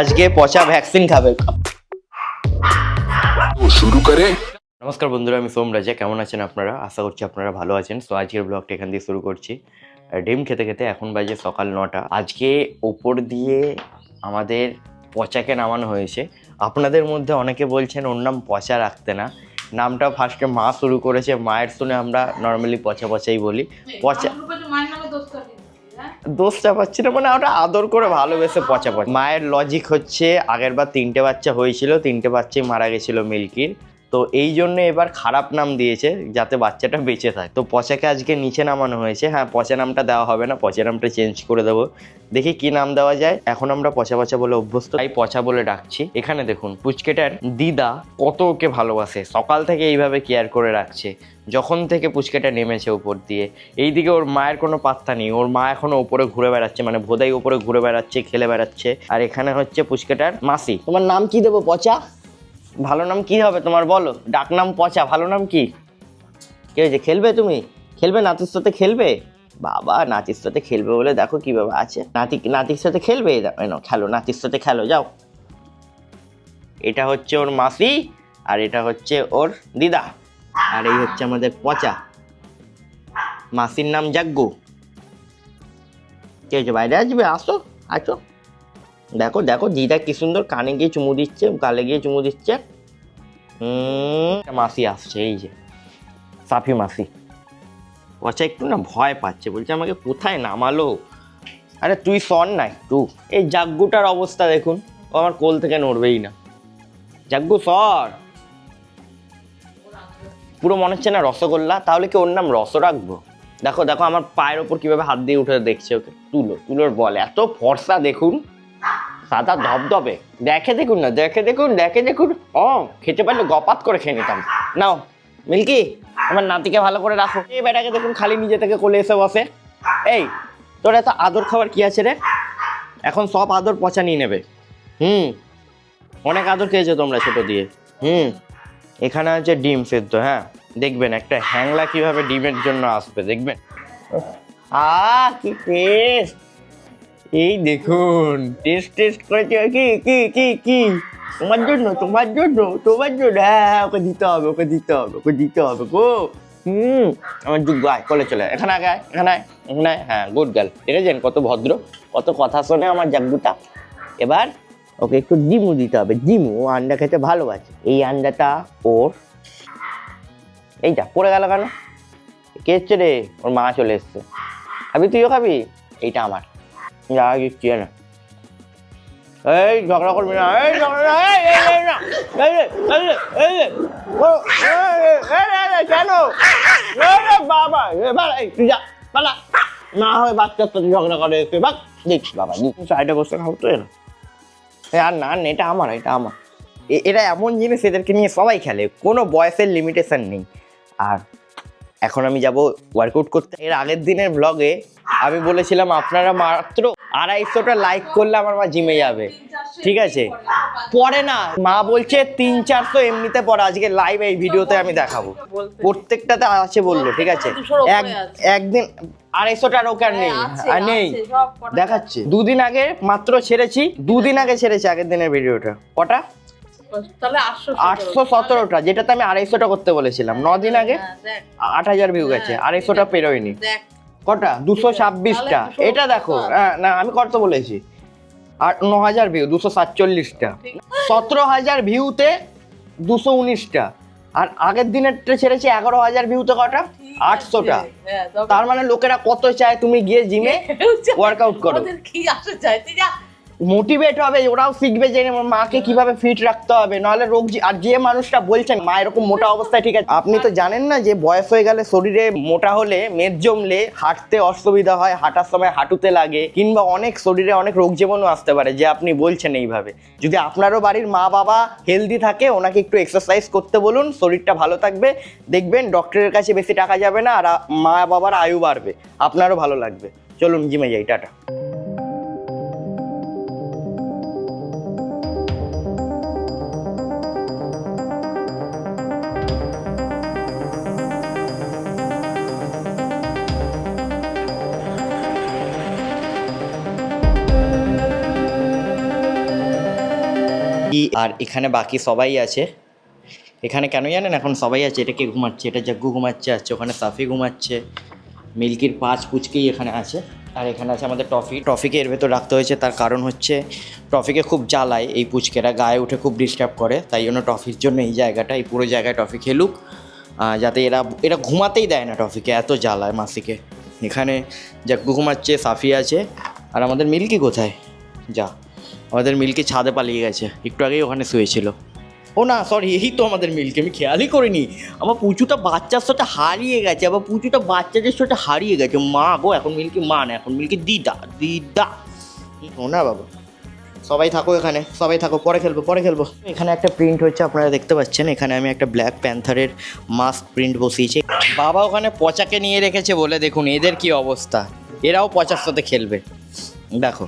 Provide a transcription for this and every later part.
আজকে পচা ভ্যাকসিন খাবে। শুরু করে। নমস্কার বন্ধুরা, আমি সোম রাজা। কেমন আছেন আপনারা? আশা করছি আপনারা ভালো আছেন। তো আজকের ব্লগটা এখান দিয়ে শুরু করছি। ডিম খেতে খেতে এখন বাজে সকাল 9টা। আজকে ওপর দিয়ে আমাদের পচাকে নামানো হয়েছে। আপনাদের মধ্যে অনেকে বলছেন ওর নাম পচা রাখতে না। নামটা ফার্স্টে মা শুরু করেছে, মায়ের শুনে আমরা নর্মালি পচা পচাই বলি। পচা দোষ চাপাচ্ছি না, মানে ওটা আদর করে ভালোবেসে পচা পচা। মায়ের লজিক হচ্ছে আগের বার 3টে বাচ্চা হয়েছিল, 3টে বাচ্চাই মারা গেছিল মিল্কির। তো এই জন্য এবার খারাপ নাম দিয়েছে যাতে বাচ্চাটা বেঁচে থাকে। তো পচাকে আজকে নিচে নামানো হয়েছে। হ্যাঁ, পচা নামটা দেওয়া হবে না, পচা নামটা চেঞ্জ করে দেবো। দেখি কি নাম দেওয়া যায়। এখন আমরা পচা পচা বলে অভ্যস্ত, তাই পচা বলে ডাকছি। এখানে দেখুন পুচকেটার দিদা কত ওকে ভালোবাসে, সকাল থেকে এইভাবে কেয়ার করে রাখছে যখন থেকে পুচকেটা নেমেছে উপর দিয়ে। এইদিকে ওর মায়ের কোনো পাত্তা নেই, ওর মা এখনো উপরে ঘুরে বেড়াচ্ছে, মানে ভোদাই উপরে ঘুরে বেড়াচ্ছে, খেলে বেড়াচ্ছে। আর এখানে হচ্ছে পুচকেটার মাসি। তোমার নাম কি দেবো? পচা? ভালো নাম কি হবে তোমার বলো? ডাক নাম পচা, ভালো নাম কি? কে হয়েছে? খেলবে তুমি? খেলবে নাতির সাথে? খেলবে বাবা, নাতির সাথে খেলবে বলে দেখো কিভাবে আছে। নাতির সাথে খেলবে, খেলো নাতির সাথে, খেলো যাও। এটা হচ্ছে ওর মাসি আর এটা হচ্ছে ওর দিদা, আর এই হচ্ছে আমাদের পচা। মাসির নাম জাগ্গু। কে হয়েছে? বাইরে আসবে, আসো আসো। দেখো দেখো দিদা কি সুন্দর কানে গিয়ে চুমু দিচ্ছে, গালে গিয়ে চুমু দিচ্ছে। মাসি আসছে, এই যে সাফি মাসি। পচা একটু না ভয় পাচ্ছে, বলছে আমাকে কোথায় নামালো। আরে তুই সর না একটু। এই জাগ্গুটার অবস্থা দেখুন, ও আমার কোল থেকে নড়বেই না। জাগ্গু সর। পুরো মনে হচ্ছে না রসগোল্লা। তাহলে কি ওর নাম রস রাখবো? দেখো দেখো আমার পায়ের ওপর কিভাবে হাত দিয়ে উঠে দেখছে ওকে। তুলোর বল, এত ফর্সা দেখুন, সাদা ধবধবে। দেখে দেখুন না, দেখে দেখুন। ও খেতে পারলে গপাত করে খেয়ে নিতাম। নাও মিল্কি, আমার নাতিকে ভালো করে রাখো। এই বেটাকে দেখুন খালি নিজে থেকে কোলে এসে বসে। এই তোর এত আদর খাবার কি আছে রে? এখন সব আদর পচা নিয়ে নেবে। অনেক আদর খেয়েছো তোমরা ছোট দিয়ে। এখানে আছে ডিম সেদ্ধ। হ্যাঁ দেখবেন একটা হ্যাংলা কিভাবে ডিমের জন্য আসবে, দেখবেন। কি টেস্ট! এই দেখুন টেস্ট করেছে। কি তোমার জন্য। হ্যাঁ, ওকে দিতে হবে গো। আমার যুগ আয়, কোলে চলে এখানে আগে, এখানে হ্যাঁ, গুড গার্ল। দেখেছেন কত ভদ্র, কত কথা শোনে আমার জাগ্গুটা। এবার ওকে একটু ডিমু দিতে হবে। ডিমু, ও আন্ডা খেতে ভালোবাসে। এই আন্ডাটা ওর। এইটা পড়ে গেল কেন? কে এসছে রে? ওর মা চলে এসছে। খাবি? তুইও খাবি? এইটা আমার। যা দিচ্ছি না, এই ঝগড়া করবি না, এই ঝগড়া কেন বাবা? তুই যা পালা, না হয় বাচ্চার সাথে ঝগড়া করে এসে বাক দেখছি বাবা, সাইডে বসে খাও তো। আর না, এটা আমার। এটা এমন জিনিস, এদেরকে নিয়ে সবাই খেলে, কোনো বয়সের লিমিটেশন নেই। আর এখন আমি যাব ওয়ার্কআউট করতে। এর আগের দিনের ব্লগে আমি বলেছিলাম আপনারা মাত্র 250টা লাইক করলে আমার মা জিমে যাবে, ঠিক আছে? পরে না, মা বলছে 300-400 এমনিতে পরে। আজকে লাইভ এই ভিডিওতে আমি দেখাবো, প্রত্যেকটাতে আছে বললো, ঠিক আছে? একদিন 250টার ওকে আর নেই দেখাচ্ছে। দুদিন আগে মাত্র ছেড়েছি, আগের দিনের ভিডিওটা। কটা? 817টা, যেটাতে আমি 250টা করতে বলেছিলাম। 9 দিন আগে 8000 ভিউ গেছে, 250টা পেরোয়নি। কটা? 226টা। এটা দেখো, না আমি করতে বলেছি। আর 9000 ভিউ, 247টা। 17000 ভিউতে 219টা। আর আগের দিনেরটা ছেড়েছি 11000 ভিউতে কটা? 800টা। তার মানে লোকেরা কত চায় তুমি গিয়ে জিমে ওয়ার্কআউট করো। মোটিভেট হবে, ওরাও শিখবে যে মাকে কিভাবে ফিট রাখতে হবে, নাহলে রোগ। আর যে মানুষটা বলছেন মা এরকম মোটা অবস্থায়, ঠিক আছে, আপনি তো জানেন না যে বয়স হয়ে গেলে শরীরে মোটা হলে, মেদ জমলে হাঁটতে অসুবিধা হয়, হাঁটার সময় হাঁটুতে লাগে, কিংবা অনেক শরীরে অনেক রোগ জীবাণু আসতে পারে, যে আপনি বলছেন এইভাবে। যদি আপনারও বাড়ির মা বাবা হেলদি থাকে, ওনাকে একটু এক্সারসাইজ করতে বলুন, শরীরটা ভালো থাকবে, দেখবেন ডক্টরের কাছে বেশি টাকা যাবে না, আর মা বাবার আয়ু বাড়বে, আপনারও ভালো লাগবে। চলুন জিমে যাই, টাটা। আর এখানে বাকি সবাই আছে। এখানে কেন জানেন এখন সবাই আছে? এটা কে ঘুমাচ্ছে? এটা জাগ্গু ঘুমাচ্ছে আছে, ওখানে সাফি ঘুমাচ্ছে, মিল্কির 5 পুচকেই এখানে আছে। আর এখানে আছে আমাদের টফিকে এর ভেতর রাখতে হয়েছে, তার কারণ হচ্ছে টফিকে খুব জ্বালায় এই পুচকেরা, গায়ে উঠে খুব ডিস্টার্ব করে, তাই জন্য টফির জন্য এই জায়গাটা, এই পুরো জায়গায় টফি খেলুক, যাতে এরা ঘুমাতেই দেয় না টফিকে, এত জ্বালায় মাসিকে। এখানে জাগ্গু ঘুমাচ্ছে, সাফি আছে, আর আমাদের মিল্কি কোথায়? যা, আমাদের মিল্কি ছাদে পালিয়ে গেছে, একটু আগেই ওখানে শুয়েছিল। ও না, সরি, এই তো আমাদের মিল্কি, আমি খেয়ালই করিনি। আমার পুচুটা বাচ্চার সাথে হারিয়ে গেছে, আবার পুচুটা বাচ্চাদের সাথে হারিয়ে গেছে। মা গো, এখন মিল্কি মা না, এখন মিল্কি দিদা। ও না বাবা, সবাই থাকো এখানে, সবাই থাকো, পরে খেলবো। এখানে একটা প্রিন্ট হচ্ছে, আপনারা দেখতে পাচ্ছেন, এখানে আমি একটা ব্ল্যাক প্যান্থারের মাস্ক প্রিন্ট বসিয়েছি। বাবা ওখানে পচাকে নিয়ে রেখেছে বলে দেখুন এদের কি অবস্থা, এরাও পচার সাথে খেলবে। দেখো,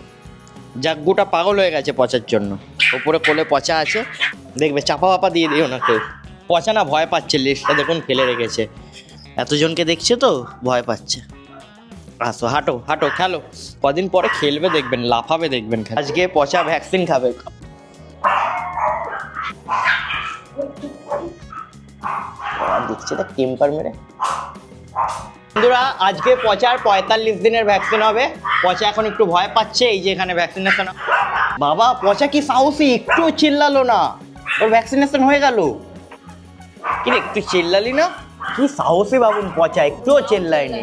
জাগ্গুটা পাগল হয়ে গেছে পচার জন্য, ওপরে কোলে পচা আছে, দেখবে চাপা দিয়ে দিও না কেউ। পচা না ভয় পাচ্ছে, লেজটা দেখুন ফেলে রেখেছে, এতজনকে দেখছে তো ভয় পাচ্ছে। আসো, হাঁটো, খেলো, কদিন পরে খেলবে দেখবেন, লাফাবে দেখবেন। আজকে পচা ভ্যাকসিন খাবে। দেখছে না টেম্পার মেরে। বন্ধুরা, আজকে পচার 45 দিনের ভ্যাকসিন হবে। পচা এখন একটু ভয় পাচ্ছে, এই যে এখানে ভ্যাকসিনেশন। বাবা, পচা কি সাহসী, একটু চিল্লালো না, ওর ভ্যাকসিনেশন হয়ে গেল। কি রে, তুই চিল্লালি না? কি সাহসী বাবুন পচা, একটুও চেল্লায়নি।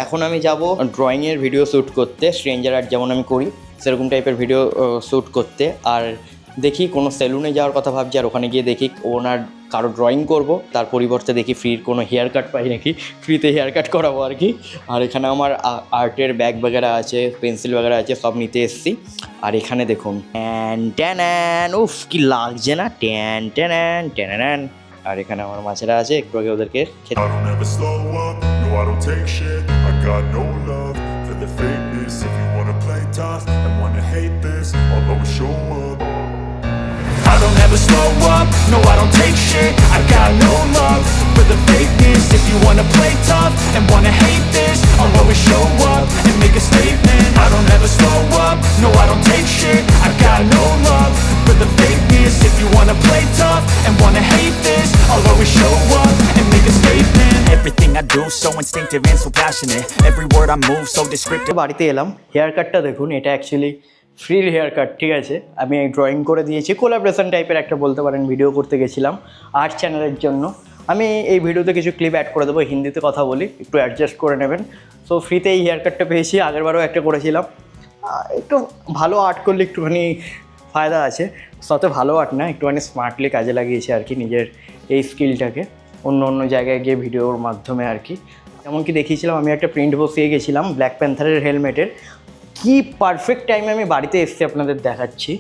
এখন আমি যাব ড্রয়িংয়ের ভিডিও শ্যুট করতে, স্ট্রেঞ্জার আর্ট যেমন আমি করি সেরকম টাইপের ভিডিও শ্যুট করতে। আর দেখি কোনো সেলুনে যাওয়ার কথা ভাবছি, আর ওখানে গিয়ে দেখি ওনার কারো ড্রয়িং করব, তার পরিবর্তে দেখি ফ্রির কোনো হেয়ার কাট পাই নাকি, ফ্রিতে হেয়ার কাট করাবো আর কি। আর এখানে আমার আর্টের ব্যাগ বগেরা আছে, পেন্সিল বগেরা আছে, সব নিতে এসেছি। আর এখানে দেখুন ট্যান, উফ কি লাগছে না, ট্যান। আর এখানে আমার মাছেরা আছে, একটু আগে ওদেরকে খেতে। I don't ever slow up, no I don't take shit. I got no love for the fakeness. If you wanna play tough and wanna hate this, I'll always show up and make a statement. I don't ever slow up, no I don't take shit. I got no love for the fakeness. If you wanna play tough and wanna hate this, I'll always show up and make a statement. Everything I do so instinctive and so passionate. Every word I move so descriptive. বাড়িতে এলাম, hair কাটটা দেখুন, এটা actually free hair cut, ঠিক আছে। আমি drawing করে দিয়েছি, কোলাবরেশন টাইপের একটা বলতে পারেন, ভিডিও করতে গেছিলাম আর্ট চ্যানেলের জন্য। আমি এই ভিডিওতে কিছু ক্লিপ অ্যাড করে দেবো, হিন্দিতে কথা বলি, একটু অ্যাডজাস্ট করে নেবেন। সো ফ্রিতে এই হেয়ার কাটটা পেয়েছি, আগেরবারও একটা করেছিলাম। একটু ভালো আর্ট করলে একটুখানি ফায়দা আছে, সাথে ভালো আর্ট না, একটুখানি স্মার্টলি কাজে লাগিয়েছি আর কি নিজের এই স্কিলটাকে, অন্য জায়গায় গিয়ে ভিডিওর মাধ্যমে আর কি। এমনকি দেখিয়েছিলাম আমি একটা প্রিন্ট বসিয়ে গেছিলাম ব্ল্যাক প্যান্থারের হেলমেটের, কি পারফেক্ট টাইমে আমি বাড়িতে এসেছি আপনাদের দেখাচ্ছি।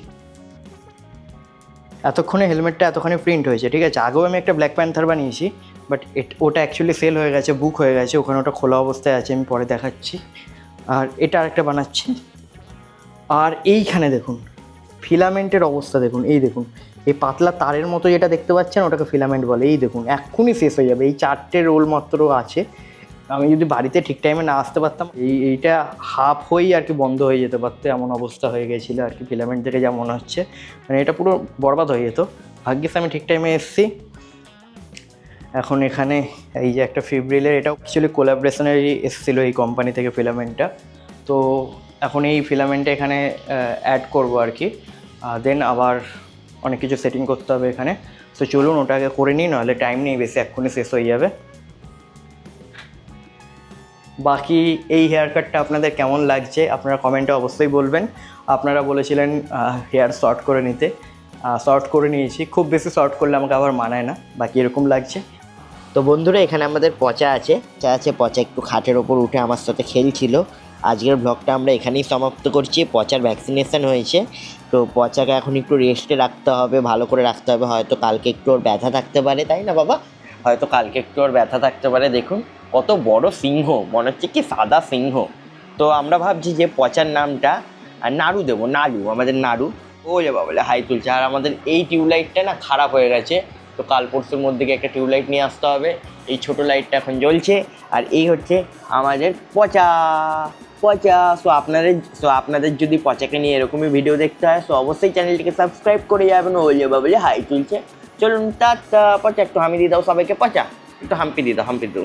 এতক্ষণে হেলমেটটা এতক্ষণে প্রিন্ট হয়েছে, ঠিক আছে। আগেও আমি একটা ব্ল্যাক প্যান্থার বানিয়েছি, বাট ওটা অ্যাকচুয়ালি সেল হয়ে গেছে, বুক হয়ে গেছে, ওখানে ওটা খোলা অবস্থায় আছে, আমি পরে দেখাচ্ছি। আর এটা আরেকটা বানাচ্ছি। আর এইখানে দেখুন ফিলামেন্টের অবস্থা দেখুন, এই দেখুন এই পাতলা তারের মতো যেটা দেখতে পাচ্ছেন ওটাকে ফিলামেন্ট বলে। এই দেখুন এক্ষুনি শেষ হয়ে যাবে, এই 4টে রোল মাত্র আছে। আমি যদি বাড়িতে ঠিক টাইমে না আসতে পারতাম, এইটা হাফ হয়েই আর কি বন্ধ হয়ে যেতে পারতো, এমন অবস্থা হয়ে গেছিলো আর কি। ফিলামেন্ট থেকে যা মনে হচ্ছে, মানে এটা পুরো বরবাদ হয়ে যেত। ভাগ্যিস আমি ঠিক টাইমে এসেছি। এখন এখানে এই যে একটা ফিব্রিলের, এটাও অ্যাকচুয়ালি কোলাবরেশনেরই এসেছিলো এই কোম্পানি থেকে ফিলামেন্টটা। তো এখন এই ফিলামেন্টটা এখানে অ্যাড করবো আর কি, দেন আবার অনেক কিছু সেটিং করতে হবে এখানে। তো চলুন ওটাকে করে নিই, নাহলে টাইম নেই বেশি, এক্ষুনি শেষ হয়ে যাবে। বাকি এই হেয়ার কাটটা আপনাদের কেমন লাগছে আপনারা কমেন্টে অবশ্যই বলবেন। আপনারা বলেছিলেন হেয়ার শর্ট করে নিতে, শর্ট করে নিয়েছি, খুব বেশি শর্ট করলে আমাকে আবার মানায় না। বাকি এরকম লাগছে। তো বন্ধুরা, এখানে আমাদের পচা আছে, পচা একটু খাটের ওপর উঠে আমার সাথে খেলছিল। আজকের ব্লগটা আমরা এখানেই সমাপ্ত করছি। পচার ভ্যাকসিনেশন হয়েছে, তো পচাকে এখন একটু রেস্টে রাখতে হবে, ভালো করে রাখতে হবে। হয়তো কালকে একটু ওর ব্যথা থাকতে পারে, তাই না বাবা? হয়তো কালকে একটু ওর ব্যথা থাকতে পারে। দেখুন কত বড় সিংহ, মনে হচ্ছে কি সাদা সিংহ। তো আমরা ভাবছি যে পচার নামটা নাড়ু দেবো, নাড়ু, আমাদের নাড়ু। ও যে বাবা হাই তুলছে। আর আমাদের এই টিউবলাইটটা না খারাপ হয়ে গেছে, তো কাল পরশুর মধ্যে গিয়ে একটা টিউবলাইট নিয়ে আসতে হবে। এই ছোটো লাইটটা এখন জ্বলছে। আর এই হচ্ছে আমাদের পচা। ও পচা। সো আপনাদের যদি পচাকে নিয়ে এরকমই ভিডিও দেখতে হয়, সো অবশ্যই চ্যানেলটিকে সাবস্ক্রাইব করে যাবেন। ওলে বাবলে হাই তুলছে। চলুন টাটা। পচা একটু হামি দিয়ে দাও সবাইকে। পচা একটু হাম্পি দিয়ে দাও, হাম্পি দিয়ে দাও।